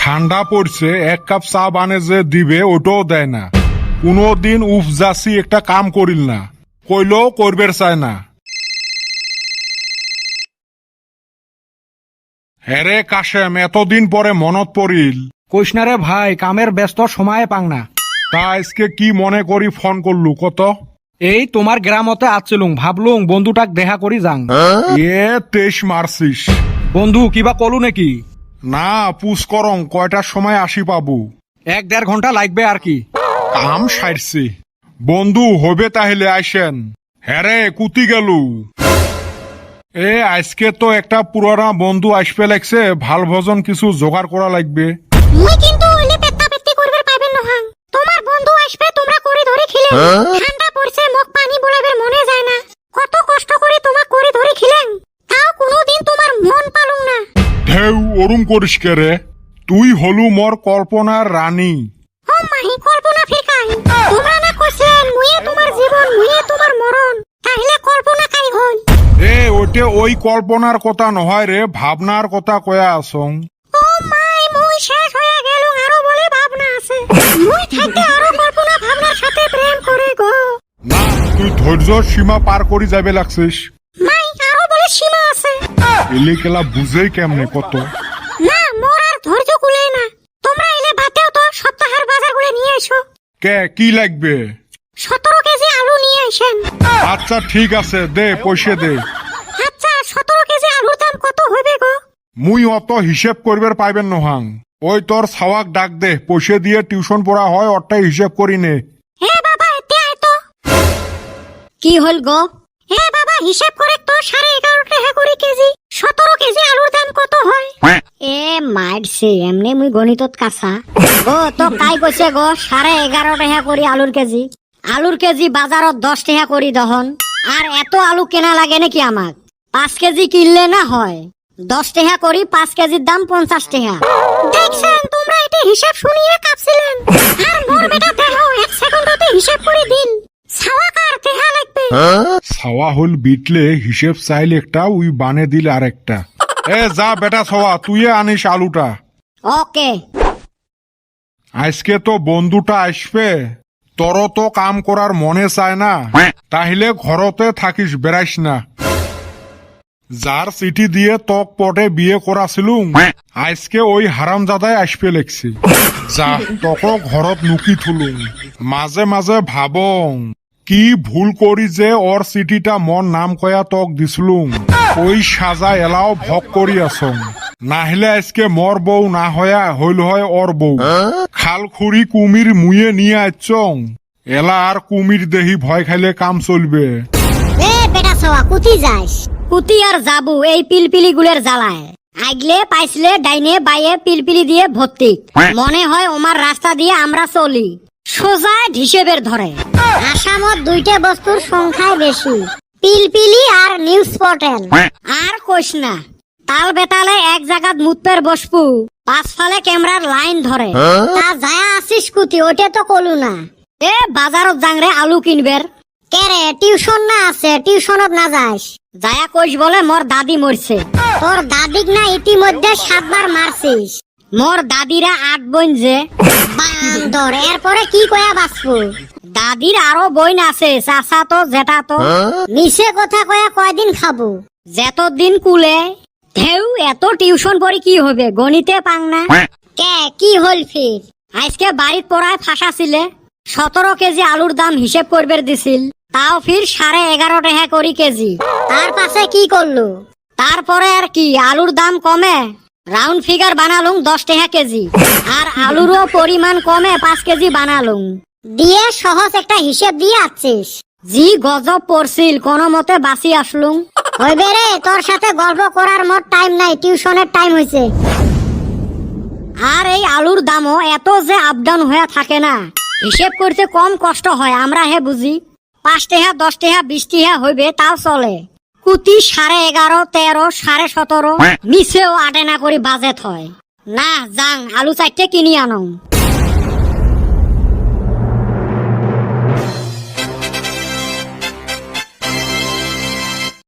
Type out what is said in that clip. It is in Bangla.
ঠান্ডা পড়ছে, এক কাপ চা বানে যে দিবে ওটাও দেয় না। কোনদিন উপজাসি একটা কাম করিল না, কইলেও করবের চায় না। হ্যারে কাশেম, এতদিন পরে মনত পড়িল। কইসনারে ভাই, কামের ব্যস্ত সময়ে পাং না। তা আজকে কি মনে করি ফোন করলু কত? এই তোমার গ্রামতে আছিলুম, ভাবলুম বন্ধুটাক দেখা করি যাং। এ তেইশ মারছিস? বন্ধু কিবা কলু নাকি? না, পুষ করং কয়টার সময় আসি পাবো? 1-1.5 ঘন্টা লাগবে আর কি। কাম সারছি। বন্ধু হবে তাহলে আইসেন। হ্যারে কুতি গেলু? এ আজকে তো একটা পুরানা বন্ধু আসবে লাগছে, ভাল ভজন কিছু জোগাড় করা লাগবে। মুই কিন্তু ওইলে পেত্তা পেত্তি করবার পাবেন নহাং। তোমার বন্ধু আসবে, তোমরা করে ধরে খিলেন। ঠান্ডা পড়ছে, মুখ পানি বলাবার মনে যায় না। কত কষ্ট করে তোমার করে ধরে খিলেন, তাও কোনোদিন তোমার মন পালুং না। ঢেউ ওরুম করিস কে রে? তুই হলু মোর কল্পনার রানী। ও মাহি কল্পনা ফিরকাই, তোমরা না কইছেন মুয়ে তোমার জীবন, মুয়ে তোমার মরণ, তাহলে কল্পনা কাই হল? এ ওটে ওই কল্পনার কথা নহয় রে, ভাবনার কথা কয়া আসং। ও মাই, মুই শেষ হয়ে গেল, আরো বলে ভাবনা আছে। মুই থাকতে আরো কল্পনা ভাবনার সাথে প্রেম করে গো। না, তুই ধৈর্য সীমা পার করি যাবে লাগছিস। মাই আরো বলে সীমা আছে। এলে কেলা বুঝেই কেমনে কত? না, মোর আর ধৈর্য কুলে না। তোমরা এলে বাতেও তো সপ্তাহের বাজার করে নিয়ে এসো। কে কি লাগবে? 17 কেজি আলু নিয়ে আসেন। আচ্ছা ঠিক আছে, দে পয়সা দে। আচ্ছা, 17 কেজি আলুর দাম কত হইবে গো? মুই অত হিসেব করবার পাইবেন নহাং। ওই তোর ছাওয়াক ডাক দে, পয়সা দিয়ে টিউশন পড়া হয়, ওরটাই হিসেব করি নে। হে বাবা, এতে আয় তো। কি হল গো? হে বাবা, হিসেব করে তো 11.5 টাকা করে কেজি। 17 কেজি আলুর দাম কত হয়? এ মারছে, এমনি মুই গণিতত কাঁচা। গো তো কাই কইছে গো 11.5 টাকা করি আলুর কেজি? আলুর কেজি বাজারত 10 টাকা করি দহন। আর এত আলু কেনা লাগে নাকি আমাক? 5 কেজি কিনলে না হয় 10 টাকা করি, 5 কেজির দাম 50 টাকা। দেখছেন, তোমরা এটা হিসাব শুনিয়ে কাঁপছিলেন। আর মোর বেটা দেখো, 1 সেকেন্ডতে হিসাব করে দিন। ছাওয়া কার দেহা লাগবে? ছাওয়া হল বিটলে হিসেব চাইলে একটা, উই বানে দিল আর একটা। এ যা বেটা ছাওয়া, তুই আনিস আলুটা। ওকে। আজকে তো বন্ধুটা আসবে, তোর তো কাম করার মনে চায় না, তাহলে ঘরতে থাকিস, বেড়াইস না। যার চিঠি দিয়ে তক পটে বিয়ে করাছিলুম, আজকে ওই হারামজাদায় আসবে লেগছি। যা তক ঘরত নুকি থুলুম। মাঝে মাঝে ভাবং কি ভুল করি যে ওর চিঠিটা মন নাম কয়া তক দিছিলুম। ওই সাজা এলাও ভক করি আসং, নাহলে আজকে মর বউ না হয়া হইল হয় ওর বউ। খাল খুড়ি কুমির মুয়ে নিয়ে আইচং, এলা আর কুমির দেহি ভয় খাইলে কাম চলবে। এ বেটা সওয়া, কুতি যাস? কুতি আর যাবু এই পিলপিলি গুলের জ্বালায়। আগলে পাইছলে ডাইনে বাইয়ে পিলপিলি দিয়ে ভর্তি। মনে হয় ওমার রাস্তা দিয়ে আমরা চলি, সোজা হিসেবের ধরে। আসামত 2টা বস্তুর সংখ্যায় বেশি, পিলপিলি আর নিউজ পোর্টাল। আর কইস না, তাল বেতালে এক জায়গাত মুতপের বসপু, পাঁচফালে ক্যামেরার লাইন ধরে। তা যায় আসিস কুতি, ওইটা তো কলু না। এ বাজারত জাংরে আলু কিনবের। কেরে টিউশন না আছে, টিউশনত না যাস? যায়া কইস বলে মোর দাদি মরছে। তোর দাদিক না ইতিমধ্যে 7 বার মারছিস? মোর দাদিরা 8 বোন যে। বান্দর, এরপরে কি কয়া বাঁচবো? দাদির আরো বোন আছে, চাচা তো জেঠা তো। মিছে কথা কয়া কয়দিন খাবো? যতদিন কুলে। ঢেউ এত টিউশন পড়ি কি হবে, গণিতে পাং না। কে কি হল ফির? আজকে বাড়িত পড়ায় ফাঁসা ছিলে। 17 কেজি আলুর দাম হিসেব করবে দিছিল, তাও ফির 11.5 টাকা করি কেজি। তার পাশে কি করলো? তারপরে আর কি, আলুর দাম কমে রাউন্ড ফিগার বানালুম 10 টাকা কেজি। আর আলুরও পরিমাণ কমে 5 কেজি বানালুম। দিয়ে সহজ একটা হিসেব দিয়ে আছিস। জি গজব পড়ছিল, কোন মতে বাঁচি আসলুম। হইবে রে, তোর সাথে গল্প করার মোট টাইম নাই, টিউশনের টাইম হইছে। আর এই আলুর দামও এত যে আপ ডাউন হয়ে থাকে না, হিসেব করতে কম কষ্ট হয়। আমরা হে বুঝি 5 টাকা 10 টাকা 20 টাকা হইবে তাও চলে। কুতি 11.5 13 17.5 মিছেও 8 না করি বাজেট হয় না। যাং আলু 4টে কিনি আনো।